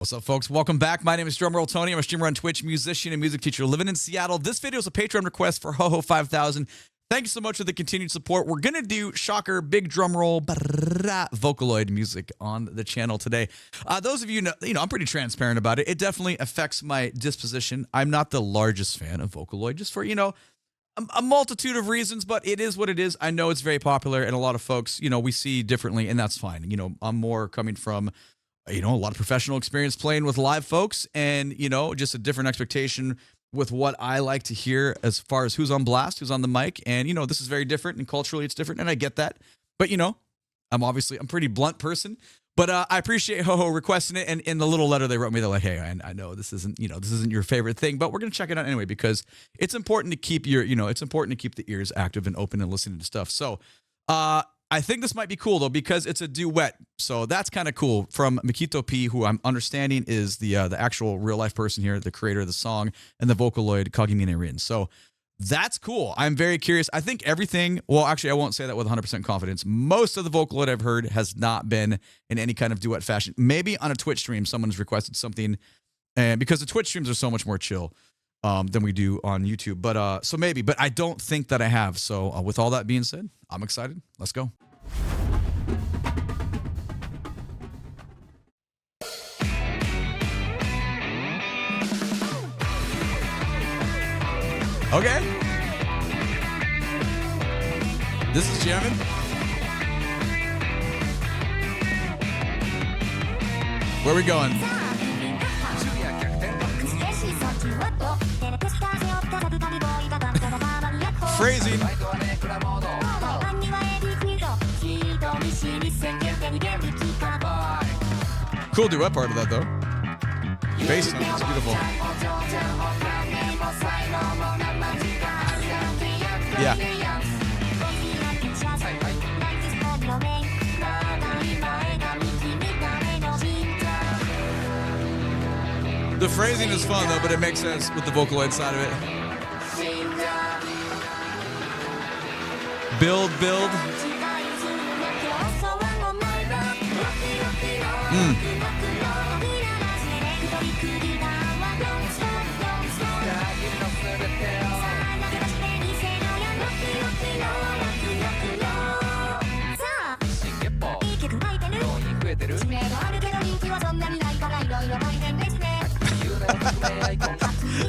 What's up, folks? Welcome back. My name is DrumRollTony. I'm a streamer on Twitch, musician and music teacher living in Seattle. This video is a Patreon request for Ho5000. Thank you so much for the continued support. We're going to do, shocker, big drum roll, Vocaloid music on the channel today. Those of you know, I'm pretty transparent about it. It definitely affects my disposition. I'm not the largest fan of Vocaloid, just for, a multitude of reasons, but it is what it is. I know it's very popular, and a lot of folks, we see differently, and that's fine. I'm more coming from a lot of professional experience playing with live folks and, just a different expectation with what I like to hear as far as who's on blast, who's on the mic. And, this is very different and culturally it's different. And I get that. But, I'm a pretty blunt person. But I appreciate Ho requesting it. And in the little letter they wrote me, they're like, hey, I know this isn't, this isn't your favorite thing, but we're going to check it out anyway, because it's important to keep it's important to keep the ears active and open and listening to stuff. So, I think this might be cool, though, because it's a duet. So that's kind of cool. From mikitop, who I'm understanding is the actual real-life person here, the creator of the song, and the Vocaloid Kagimine Rin. So that's cool. I'm very curious. I think everything, well, actually, I won't say that with 100% confidence. Most of the Vocaloid I've heard has not been in any kind of duet fashion. Maybe on a Twitch stream, someone's requested something, and because the Twitch streams are so much more chill than we do on YouTube. But so maybe, but I don't think that I have. So with all that being said, I'm excited. Let's go. Okay. This is jamming. Where are we going? Phrasing. Cool duet part of that, though. Bass tone is beautiful. Yeah. The phrasing is fun, though, but it makes sense with the Vocaloid side of it. Build.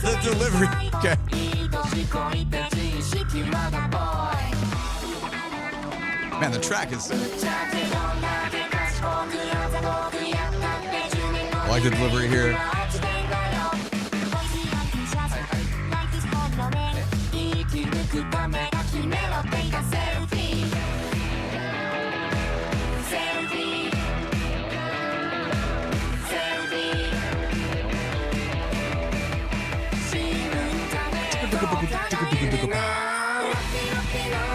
The delivery. Okay. Man, the track is... I like the delivery here.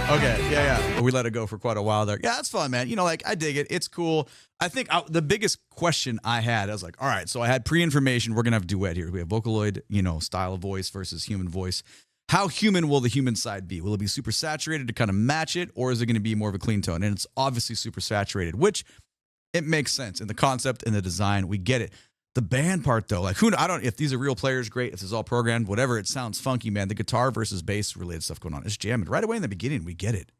Okay, yeah. We let it go for quite a while there. Yeah, that's fun, man. I dig it. It's cool. I think the biggest question I was like, all right, so I had pre-information. We're going to have duet here. We have Vocaloid, style of voice versus human voice. How human will the human side be? Will it be super saturated to kind of match it, or is it going to be more of a clean tone? And it's obviously super saturated, which it makes sense in the concept and the design. We get it. The band part, though, like if these are real players, great. If this is all programmed, whatever, it sounds funky, man. The guitar versus bass related stuff going on. It's jamming right away in the beginning. We get it.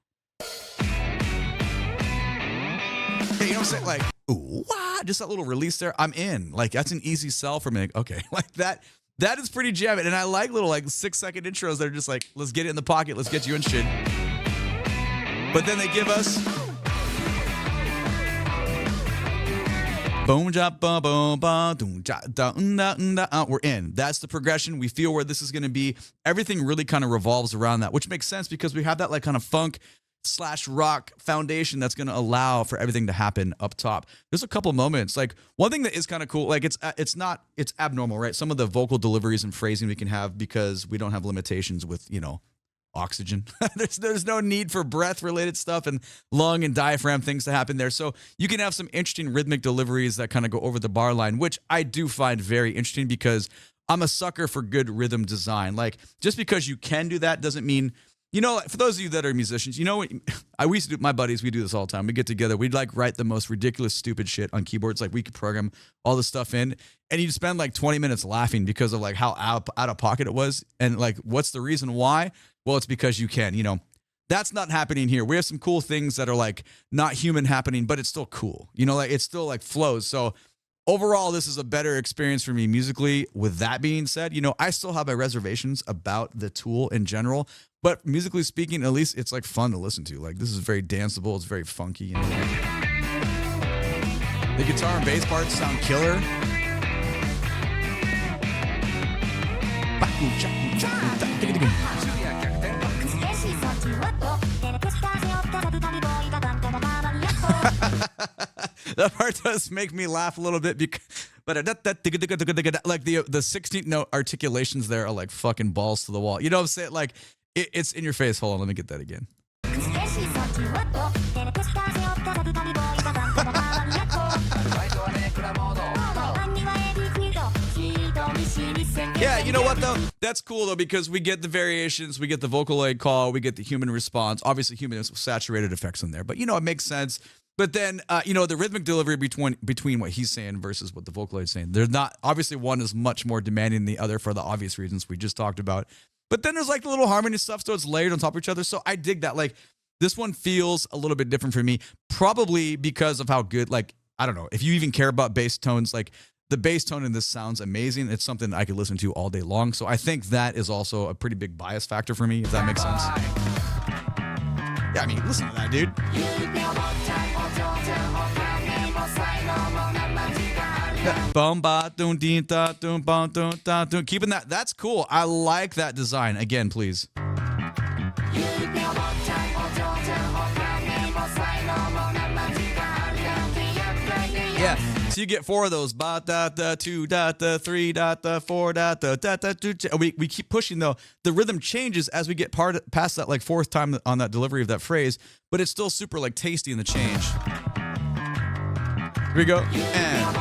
Yeah, you know what I'm saying? Like, ooh, wah, just that little release there. I'm in. Like, that's an easy sell for me. Like, okay, like that. That is pretty jamming. And I like little 6-second intros that are just like, let's get it in the pocket. Let's get you in shit. But then they give us boom, ja, ba, boom, ba, doom, ja, da, we're in. That's the progression. We feel where this is going to be. Everything really kind of revolves around that, which makes sense because we have that kind of funk / rock foundation that's going to allow for everything to happen up top. There's a couple moments. Like, one thing that is kind of cool, like it's abnormal, right? Some of the vocal deliveries and phrasing we can have because we don't have limitations with, oxygen. there's no need for breath related stuff and lung and diaphragm things to happen there. So you can have some interesting rhythmic deliveries that kind of go over the bar line, which I do find very interesting because I'm a sucker for good rhythm design. Like, just because you can do that doesn't mean You know, for those of you that are musicians, you know, we used to do, my buddies, we do this all the time. We get together, we'd like write the most ridiculous, stupid shit on keyboards. Like we could program all this stuff in, and you'd spend like 20 minutes laughing because of like how out of pocket it was. And like, what's the reason why? Well, it's because you can, you know. That's not happening here. We have some cool things that are like not human happening, but it's still cool. You know, like it still like flows. So overall, this is a better experience for me musically. With that being said, you know, I still have my reservations about the tool in general, but musically speaking, at least it's like fun to listen to. Like this is very danceable. It's very funky. You know? The guitar and bass parts sound killer. That part does make me laugh a little bit, but like the 16th note articulations there are like fucking balls to the wall. You know what I'm saying? Like it's in your face. Hold on, let me get that again. Yeah, you know what though? That's cool though, because we get the variations, we get the Vocaloid call, we get the human response. Obviously, human saturated effects in there, but you know it makes sense. But then, you know, the rhythmic delivery between what he's saying versus what the Vocaloid's saying. They're not, obviously one is much more demanding than the other for the obvious reasons we just talked about. But then there's like the little harmony stuff, so it's layered on top of each other. So I dig that. Like this one feels a little bit different for me, probably because of how good, like, I don't know, if you even care about bass tones, like the bass tone in this sounds amazing. It's something I could listen to all day long. So I think that is also a pretty big bias factor for me, if that makes sense. Yeah, I mean, listen to that, dude. Keeping that, that's cool. I like that design. Again, please. Yeah. So you get 4 of those. Ba da da 2 da da 3 da da 4 da da da da 2. We keep pushing though. The rhythm changes as we get past that like 4th time on that delivery of that phrase, but it's still super like tasty in the change. Here we go. And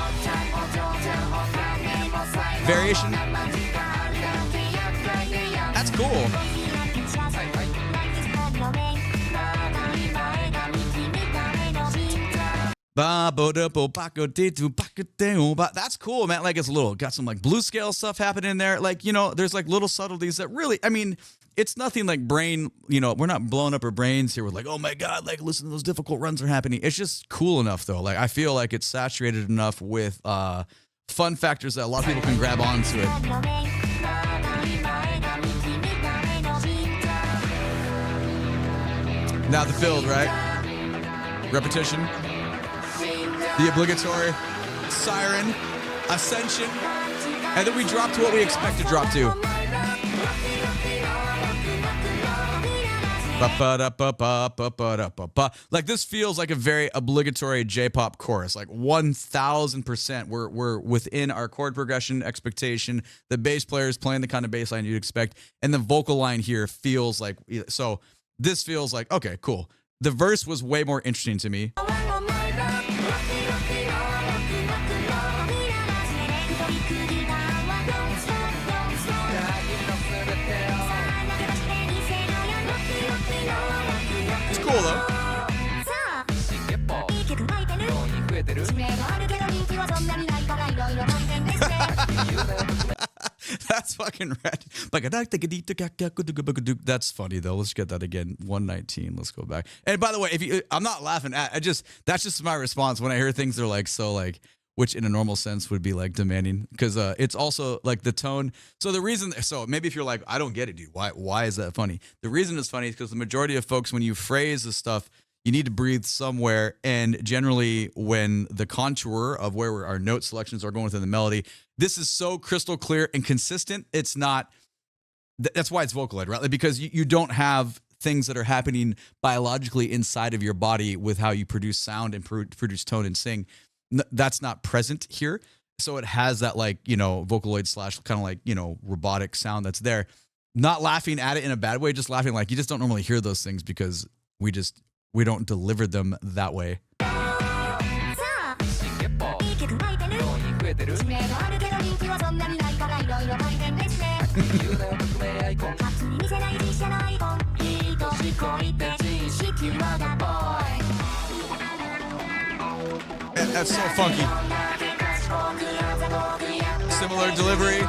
variation. That's cool. That's cool, man. Like it's got some like blues scale stuff happening in there. Like, you know, there's like little subtleties that really, I mean, it's nothing like brain, you know, we're not blowing up our brains here with like, oh my God, like listen to those difficult runs are happening. It's just cool enough though. Like I feel like it's saturated enough with fun factors that a lot of people can grab onto it. Now the field, right? Repetition. The obligatory siren, ascension, and then we drop to what we expect to drop to. Like this feels like a very obligatory J-pop chorus, like 1000%. We're within our chord progression expectation. The bass player is playing the kind of bass line you'd expect, and the vocal line here feels like, so this feels like, okay, cool. The verse was way more interesting to me. It's cool though. That's fucking rad. That's funny though. Let's get that again. 119. Let's go back. And by the way, I'm not laughing at. That's just my response when I hear things that are like so like, which in a normal sense would be like demanding, because it's also like the tone. So the reason, so maybe if you're like, I don't get it, dude. Why is that funny? The reason it's funny is because the majority of folks, when you phrase this stuff, you need to breathe somewhere. And generally when the contour of where our note selections are going within the melody, this is so crystal clear and consistent. It's not, that's why it's Vocaloid, right? Like, because you don't have things that are happening biologically inside of your body with how you produce sound and produce tone and sing. That's not present here. So it has that like, you know, Vocaloid / kind of like, you know, robotic sound that's there. Not laughing at it in a bad way, just laughing like you just don't normally hear those things because we don't deliver them that way. That's so funky. Similar delivery.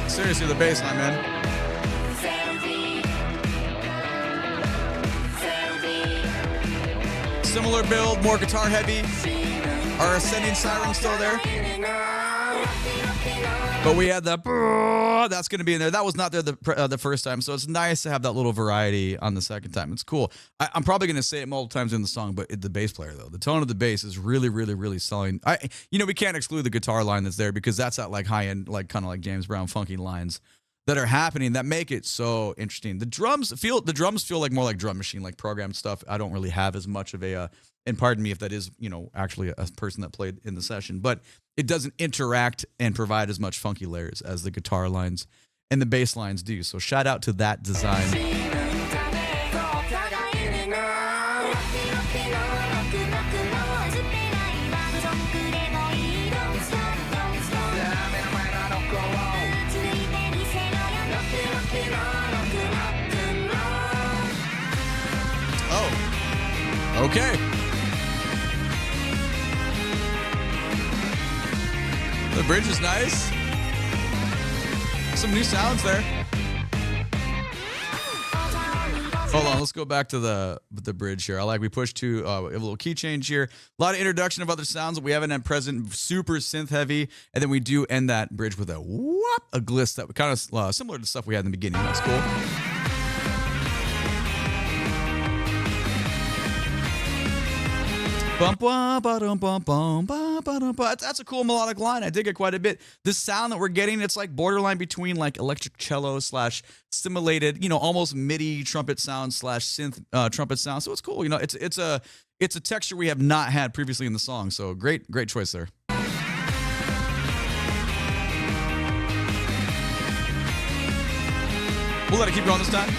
Seriously, the bass line, man. Similar build, more guitar heavy. Our ascending siren still there. But we had the that's going to be in there. That was not there the first time, so it's nice to have that little variety on the second time. It's cool. I'm probably going to say it multiple times in the song, but the bass player though, the tone of the bass is really, really, really selling. We can't exclude the guitar line that's there because that's that like high end, like kind of like James Brown funky lines that are happening that make it so interesting. The drums feel like more like drum machine, like programmed stuff. I don't really have as much of a and pardon me if that is, actually a person that played in the session, but it doesn't interact and provide as much funky layers as the guitar lines and the bass lines do. So shout out to that design. Oh, okay. The bridge is nice. Some new sounds there. Hold on, let's go back to the bridge here. We pushed to a little key change here. A lot of introduction of other sounds that we haven't had present, super synth heavy, and then we do end that bridge with a whoop, a gliss that kind of similar to stuff we had in the beginning. That's cool. That's a cool melodic line. I dig it quite a bit. The sound that we're getting, it's like borderline between like electric cello / simulated, almost MIDI trumpet sound / synth trumpet sound. So it's cool. It's a texture we have not had previously in the song. So great choice there. We'll let it keep going this time.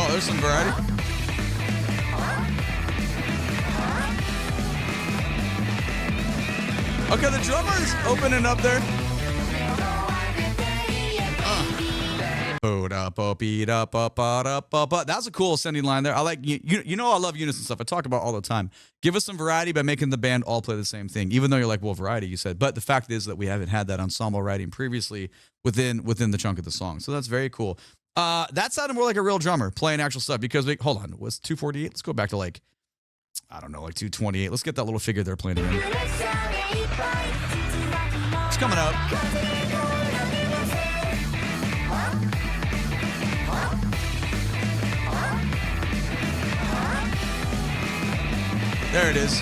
Oh, there's some variety. Okay, the drummer's opening up there. That's a cool ascending line there. I like I love unison stuff. I talk about all the time. Give us some variety by making the band all play the same thing. Even though you're like, well, variety, you said. But the fact is that we haven't had that ensemble writing previously within the chunk of the song. So that's very cool. That sounded more like a real drummer playing actual stuff because hold on, it was 248. Let's go back to like 228. Let's get that little figure they're playing again. It's coming up. There it is.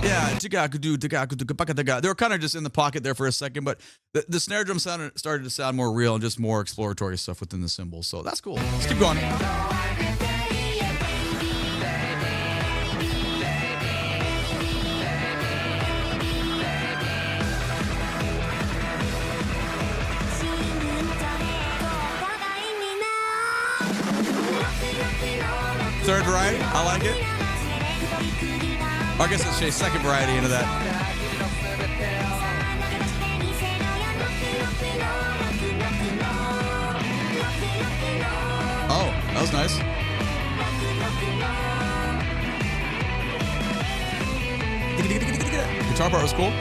Yeah, they were kind of just in the pocket there for a second, but the snare drum started to sound more real and just more exploratory stuff within the cymbals. So that's cool. Let's keep going. Third variety, I like it. I guess it's a second variety into that. Oh, that was nice. Guitar part was cool.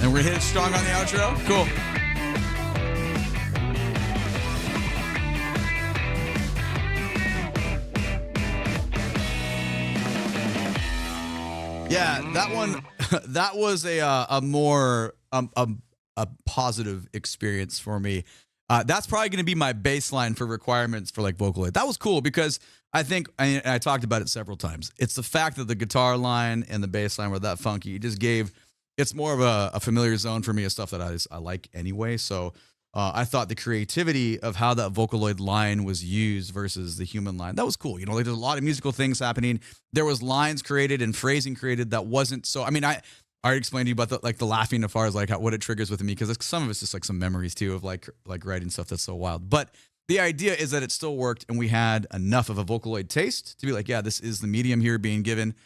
And we're gonna hit it strong on the outro. Cool. Yeah, that one, that was a more a positive experience for me. That's probably going to be my baseline for requirements for like Vocaloid. That was cool because I think, and I talked about it several times, it's the fact that the guitar line and the bass line were that funky. It just gave, it's more of a familiar zone for me of stuff that I like anyway. So I thought the creativity of how that Vocaloid line was used versus the human line, that was cool. You know, like there's a lot of musical things happening. There was lines created and phrasing created that wasn't so, I mean, I already explained to you about the laughing as far as like what it triggers with me, because some of it's just like some memories too of like writing stuff that's so wild. But the idea is that it still worked and we had enough of a Vocaloid taste to be like, yeah, this is the medium here being given.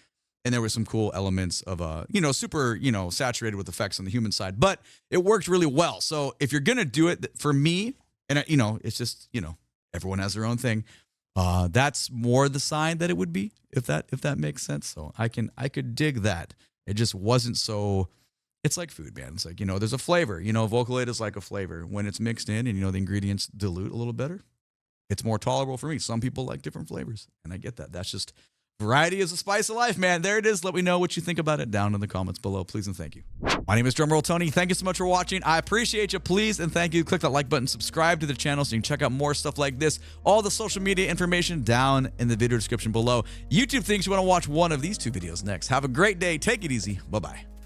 And there were some cool elements of, super, saturated with effects on the human side, but it worked really well. So if you're going to do it for me, and it's just, everyone has their own thing. That's more the sign that it would be, if that makes sense. So I could dig that. It just wasn't so, it's like food, man. It's like, there's a flavor, Vocaloid is like a flavor when it's mixed in and, the ingredients dilute a little better. It's more tolerable for me. Some people like different flavors and I get that. That's just, variety is the spice of life, man. There it is. Let me know what you think about it down in the comments below, please and thank you. My name is DrumRollTony. Thank you so much for watching. I appreciate you. Please and thank you. Click that like button, subscribe to the channel so you can check out more stuff like this. All the social media information down in the video description below. YouTube thinks you want to watch one of these two videos next. Have a great day. Take it easy. Bye-bye.